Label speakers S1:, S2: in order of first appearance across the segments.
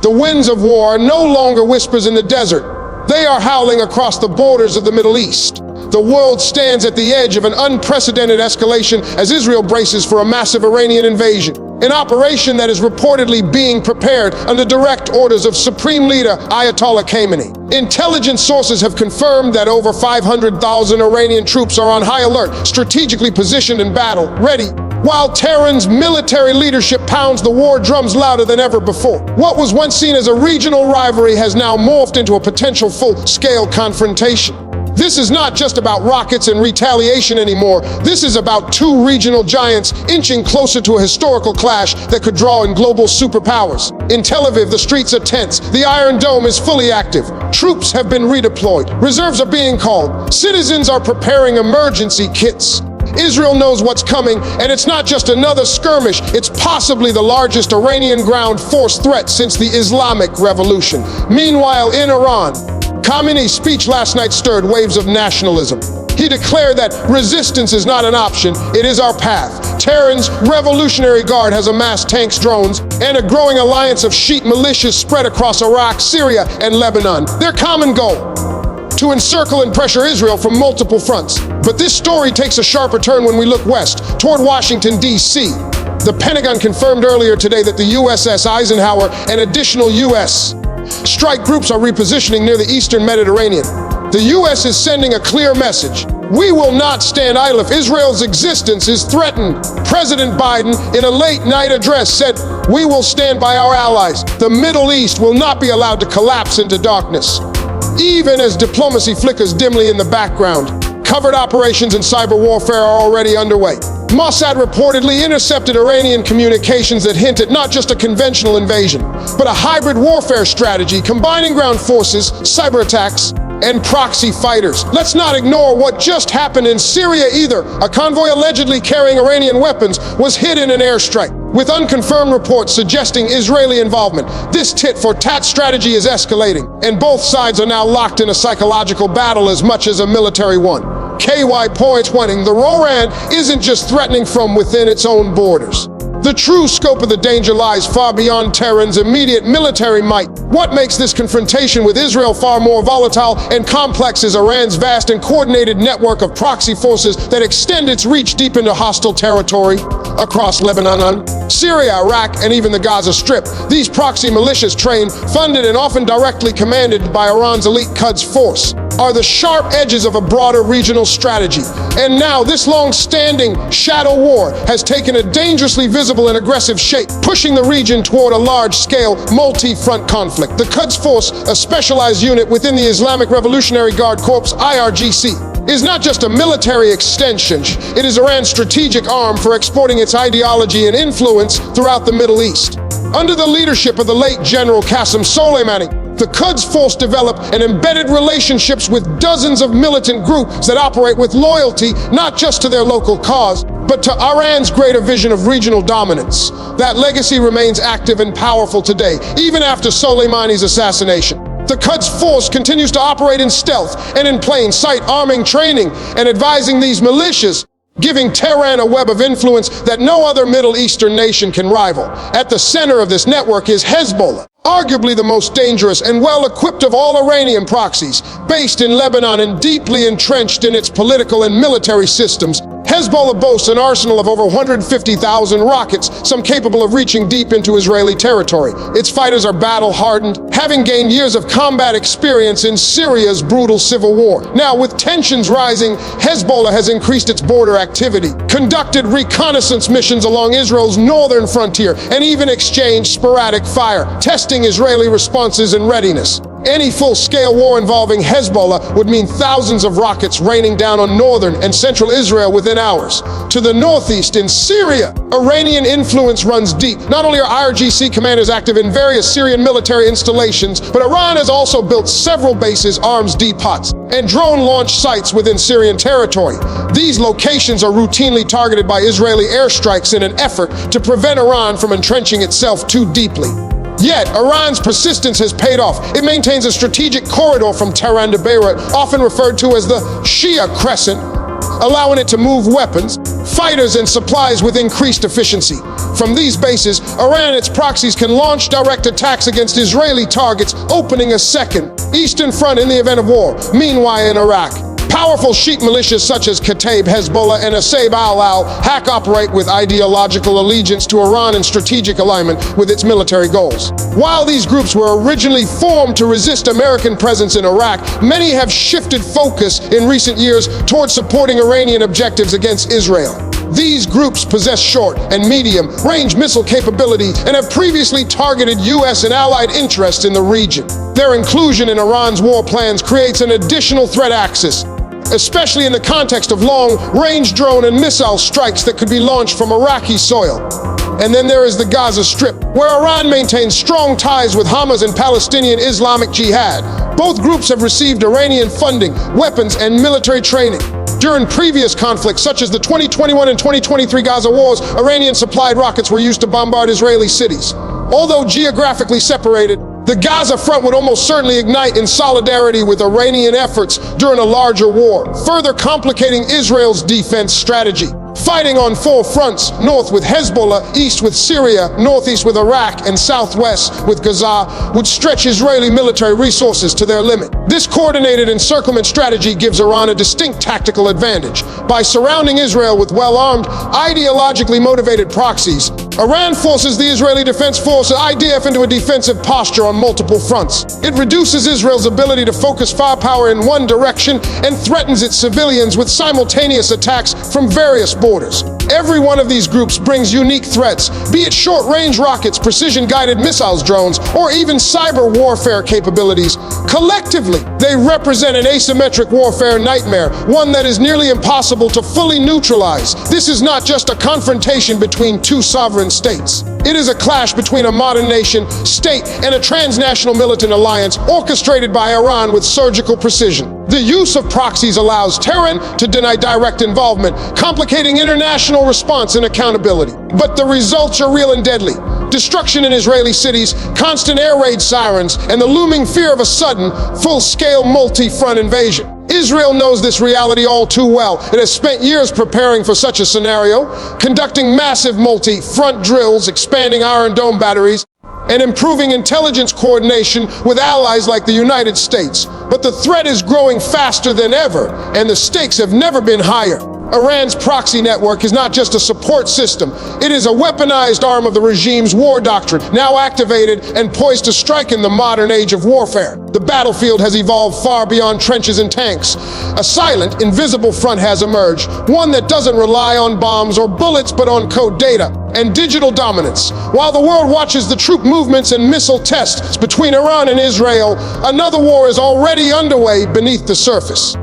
S1: The winds of war are no longer whispers in the desert. They are howling across the borders of the Middle East. The world stands at the edge of an unprecedented escalation as Israel braces for a massive Iranian invasion, an operation that is reportedly being prepared under direct orders of Supreme Leader Ayatollah Khamenei. Intelligence sources have confirmed that over 500,000 Iranian troops are on high alert, strategically positioned in battle, ready, while Tehran's military leadership pounds the war drums louder than ever before. What was once seen as a regional rivalry has now morphed into a potential full-scale confrontation. This is not just about rockets and retaliation anymore. This is about two regional giants inching closer to a historical clash that could draw in global superpowers. In Tel Aviv, the streets are tense. The Iron Dome is fully active. Troops have been redeployed. Reserves are being called. Citizens are preparing emergency kits. Israel knows what's coming, and it's not just another skirmish. It's possibly the largest Iranian ground force threat since the Islamic Revolution. Meanwhile, in Iran, Khamenei's speech last night stirred waves of nationalism. He declared that resistance is not an option, it is our path. Tehran's Revolutionary Guard has amassed tanks, drones, and a growing alliance of Shiite militias spread across Iraq, Syria, and Lebanon. Their common goal: to encircle and pressure Israel from multiple fronts. But this story takes a sharper turn when we look west, toward Washington, D.C. The Pentagon confirmed earlier today that the USS Eisenhower and additional U.S. strike groups are repositioning near the eastern Mediterranean. The U.S. is sending a clear message. We will not stand idle if Israel's existence is threatened. President Biden, in a late-night address, said, "We will stand by our allies. The Middle East will not be allowed to collapse into darkness." Even as diplomacy flickers dimly in the background, covert operations and cyber warfare are already underway. Mossad reportedly intercepted Iranian communications that hint at not just a conventional invasion, but a hybrid warfare strategy combining ground forces, cyber attacks, and proxy fighters. Let's not ignore what just happened in Syria either. A convoy allegedly carrying Iranian weapons was hit in an airstrike, with unconfirmed reports suggesting Israeli involvement. This tit-for-tat strategy is escalating, and both sides are now locked in a psychological battle as much as a military one. KY points the Roran isn't just threatening from within its own borders. The true scope of the danger lies far beyond Tehran's immediate military might. What makes this confrontation with Israel far more volatile and complex is Iran's vast and coordinated network of proxy forces that extend its reach deep into hostile territory across Lebanon, Syria, Iraq, and even the Gaza Strip. These proxy militias, trained, funded, and often directly commanded by Iran's elite Quds force, are the sharp edges of a broader regional strategy. And now this long-standing shadow war has taken a dangerously visible and aggressive shape, pushing the region toward a large-scale, multi-front conflict. The Quds Force, a specialized unit within the Islamic Revolutionary Guard Corps, IRGC, is not just a military extension. It is Iran's strategic arm for exporting its ideology and influence throughout the Middle East. Under the leadership of the late General Qasem Soleimani, the Quds Force developed and embedded relationships with dozens of militant groups that operate with loyalty not just to their local cause, but to Iran's greater vision of regional dominance. That legacy remains active and powerful today, even after Soleimani's assassination. The Quds Force continues to operate in stealth and in plain sight, arming, training, and advising these militias, giving Tehran a web of influence that no other Middle Eastern nation can rival. At the center of this network is Hezbollah, arguably the most dangerous and well-equipped of all Iranian proxies. Based in Lebanon and deeply entrenched in its political and military systems, Hezbollah boasts an arsenal of over 150,000 rockets, some capable of reaching deep into Israeli territory. Its fighters are battle-hardened, having gained years of combat experience in Syria's brutal civil war. Now, with tensions rising, Hezbollah has increased its border activity, conducted reconnaissance missions along Israel's northern frontier, and even exchanged sporadic fire, testing Israeli responses and readiness. Any full-scale war involving Hezbollah would mean thousands of rockets raining down on northern and central Israel within hours. To the northeast, in Syria, Iranian influence runs deep. Not only are IRGC commanders active in various Syrian military installations, but Iran has also built several bases, arms depots, and drone launch sites within Syrian territory. These locations are routinely targeted by Israeli airstrikes in an effort to prevent Iran from entrenching itself too deeply. Yet, Iran's persistence has paid off. It maintains a strategic corridor from Tehran to Beirut, often referred to as the Shia Crescent, allowing it to move weapons, fighters and supplies with increased efficiency. From these bases, Iran and its proxies can launch direct attacks against Israeli targets, opening a second eastern front in the event of war. Meanwhile, in Iraq, powerful Shiite militias such as Kataib, Hezbollah, and Asayb al-Haq operate with ideological allegiance to Iran and strategic alignment with its military goals. While these groups were originally formed to resist American presence in Iraq, many have shifted focus in recent years towards supporting Iranian objectives against Israel. These groups possess short and medium-range missile capability and have previously targeted U.S. and allied interests in the region. Their inclusion in Iran's war plans creates an additional threat axis, especially in the context of long-range drone and missile strikes that could be launched from Iraqi soil. And then there is the Gaza Strip, where Iran maintains strong ties with Hamas and Palestinian Islamic Jihad. Both groups have received Iranian funding, weapons, and military training. During previous conflicts, such as the 2021 and 2023 Gaza wars, Iranian-supplied rockets were used to bombard Israeli cities. Although geographically separated, the Gaza front would almost certainly ignite in solidarity with Iranian efforts during a larger war, further complicating Israel's defense strategy. Fighting on four fronts, north with Hezbollah, east with Syria, northeast with Iraq, and southwest with Gaza, would stretch Israeli military resources to their limit. This coordinated encirclement strategy gives Iran a distinct tactical advantage. By surrounding Israel with well-armed, ideologically motivated proxies, Iran forces the Israeli Defense Force, IDF, into a defensive posture on multiple fronts. It reduces Israel's ability to focus firepower in one direction and threatens its civilians with simultaneous attacks from various borders. Every one of these groups brings unique threats, be it short-range rockets, precision-guided missiles, drones, or even cyber warfare capabilities. Collectively, they represent an asymmetric warfare nightmare, one that is nearly impossible to fully neutralize. This is not just a confrontation between two sovereign states. It is a clash between a modern nation, state, and a transnational militant alliance orchestrated by Iran with surgical precision. The use of proxies allows Tehran to deny direct involvement, complicating international response and accountability. But the results are real and deadly. Destruction in Israeli cities, constant air raid sirens, and the looming fear of a sudden, full-scale multi-front invasion. Israel knows this reality all too well. It has spent years preparing for such a scenario, conducting massive multi-front drills, expanding Iron Dome batteries, and improving intelligence coordination with allies like the United States. But the threat is growing faster than ever, and the stakes have never been higher. Iran's proxy network is not just a support system. It is a weaponized arm of the regime's war doctrine, now activated and poised to strike in the modern age of warfare. The battlefield has evolved far beyond trenches and tanks. A silent, invisible front has emerged, one that doesn't rely on bombs or bullets but on code data and digital dominance. While the world watches the troop movements and missile tests between Iran and Israel, another war is already underway beneath the surface.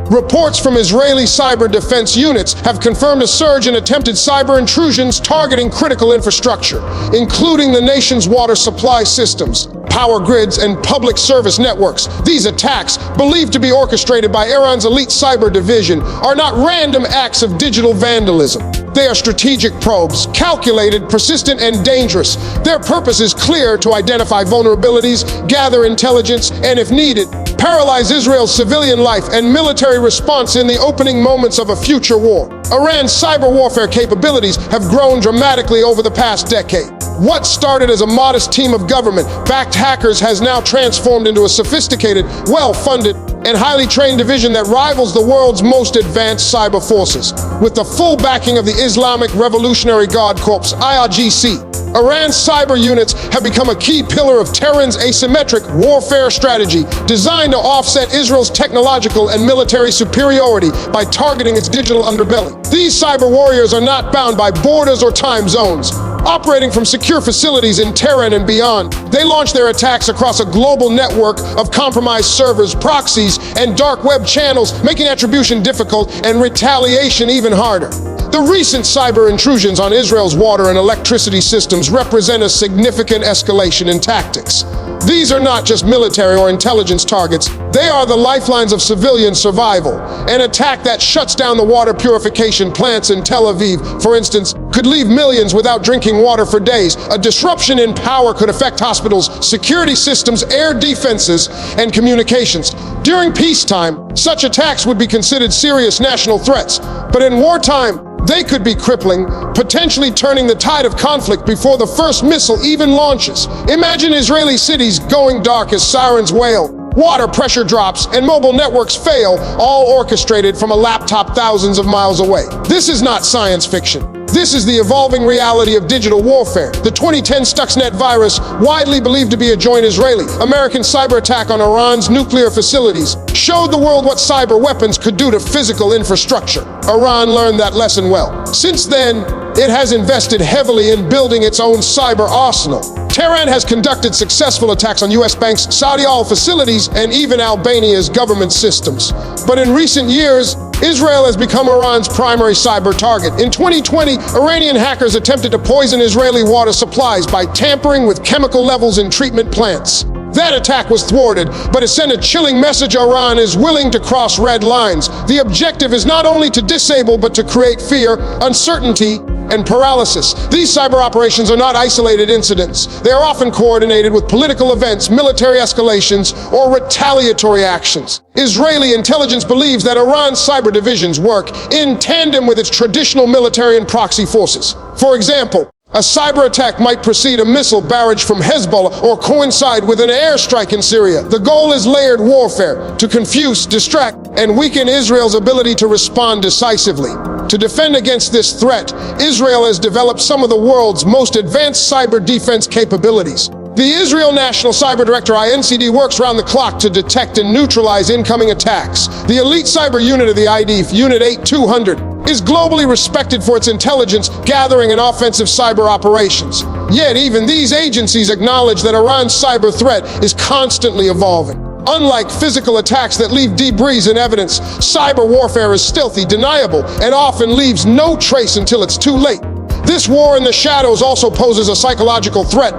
S1: Reports from Israeli cyber defense units have confirmed a surge in attempted cyber intrusions targeting critical infrastructure, including the nation's water supply systems, power grids, and public service networks. These attacks, believed to be orchestrated by Iran's elite cyber division, are not random acts of digital vandalism. They are strategic probes, calculated, persistent, and dangerous. Their purpose is clear: to identify vulnerabilities, gather intelligence, and if needed, paralyze Israel's civilian life and military response in the opening moments of a future war. Iran's cyber warfare capabilities have grown dramatically over the past decade. What started as a modest team of government-backed hackers has now transformed into a sophisticated, well-funded, and highly trained division that rivals the world's most advanced cyber forces. With the full backing of the Islamic Revolutionary Guard Corps, IRGC, Iran's cyber units have become a key pillar of Tehran's asymmetric warfare strategy, designed to offset Israel's technological and military superiority by targeting its digital underbelly. These cyber warriors are not bound by borders or time zones. Operating from secure facilities in Tehran and beyond, they launch their attacks across a global network of compromised servers, proxies, and dark web channels, making attribution difficult and retaliation even harder. The recent cyber intrusions on Israel's water and electricity systems represent a significant escalation in tactics. These are not just military or intelligence targets. They are the lifelines of civilian survival. An attack that shuts down the water purification plants in Tel Aviv, for instance, could leave millions without drinking water for days. A disruption in power could affect hospitals, security systems, air defenses, and communications. During peacetime, such attacks would be considered serious national threats. But in wartime, They could be crippling, potentially turning the tide of conflict before the first missile even launches. Imagine Israeli cities going dark as sirens wail, water pressure drops, and mobile networks fail, all orchestrated from a laptop thousands of miles away. This is not science fiction. This is the evolving reality of digital warfare. The 2010 Stuxnet virus, widely believed to be a joint Israeli-American cyber attack on Iran's nuclear facilities, showed the world what cyber weapons could do to physical infrastructure. Iran learned that lesson well. Since then, it has invested heavily in building its own cyber arsenal. Tehran has conducted successful attacks on U.S. banks, Saudi oil facilities, and even Albania's government systems. But in recent years, Israel has become Iran's primary cyber target. In 2020, Iranian hackers attempted to poison Israeli water supplies by tampering with chemical levels in treatment plants. That attack was thwarted, but it sent a chilling message: Iran is willing to cross red lines. The objective is not only to disable, but to create fear, uncertainty, and paralysis. These cyber operations are not isolated incidents. They are often coordinated with political events, military escalations, or retaliatory actions. Israeli intelligence believes that Iran's cyber divisions work in tandem with its traditional military and proxy forces. For example, a cyber attack might precede a missile barrage from Hezbollah or coincide with an airstrike in Syria. The goal is layered warfare to confuse, distract, and weaken Israel's ability to respond decisively. To defend against this threat, Israel has developed some of the world's most advanced cyber defense capabilities. The Israel National Cyber Director, INCD, works round the clock to detect and neutralize incoming attacks. The elite cyber unit of the IDF, Unit 8200, is globally respected for its intelligence gathering and offensive cyber operations. Yet even these agencies acknowledge that Iran's cyber threat is constantly evolving. Unlike physical attacks that leave debris and evidence, cyber warfare is stealthy, deniable, and often leaves no trace until it's too late. This war in the shadows also poses a psychological threat.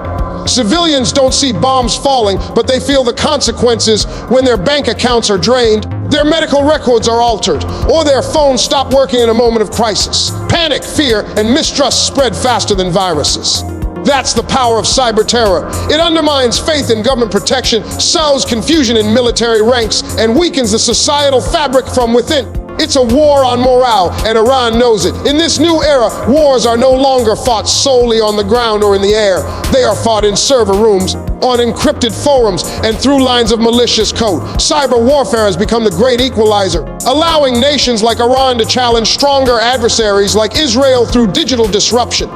S1: Civilians don't see bombs falling, but they feel the consequences when their bank accounts are drained, their medical records are altered, or their phones stop working in a moment of crisis. Panic, fear, and mistrust spread faster than viruses. That's the power of cyber terror. It undermines faith in government protection, sows confusion in military ranks, and weakens the societal fabric from within. It's a war on morale, and Iran knows it. In this new era, wars are no longer fought solely on the ground or in the air. They are fought in server rooms, on encrypted forums, and through lines of malicious code. Cyber warfare has become the great equalizer, allowing nations like Iran to challenge stronger adversaries like Israel through digital disruption.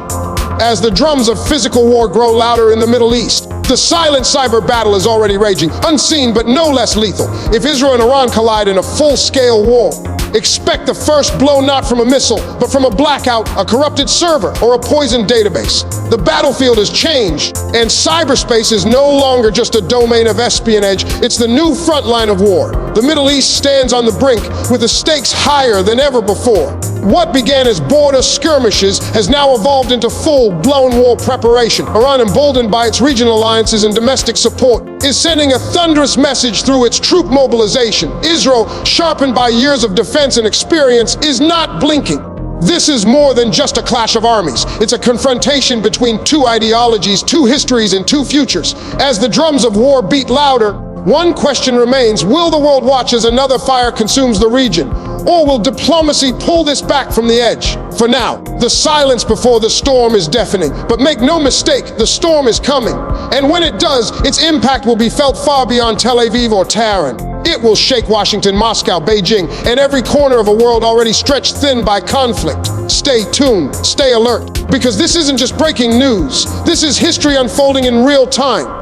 S1: As the drums of physical war grow louder in the Middle East, the silent cyber battle is already raging, unseen but no less lethal. If Israel and Iran collide in a full-scale war, expect the first blow not from a missile, but from a blackout, a corrupted server, or a poisoned database. The battlefield has changed, and cyberspace is no longer just a domain of espionage. It's the new front line of war. The Middle East stands on the brink with the stakes higher than ever before. What began as border skirmishes has now evolved into full-blown war preparation. Iran, emboldened by its regional alliances and domestic support, is sending a thunderous message through its troop mobilization. Israel, sharpened by years of defense and experience, is not blinking. This is more than just a clash of armies. It's a confrontation between two ideologies, two histories, and two futures. As the drums of war beat louder, one question remains: will the world watch as another fire consumes the region? Or will diplomacy pull this back from the edge? For now, the silence before the storm is deafening. But make no mistake, the storm is coming. And when it does, its impact will be felt far beyond Tel Aviv or Tehran. It will shake Washington, Moscow, Beijing, and every corner of a world already stretched thin by conflict. Stay tuned, stay alert, because this isn't just breaking news. This is history unfolding in real time.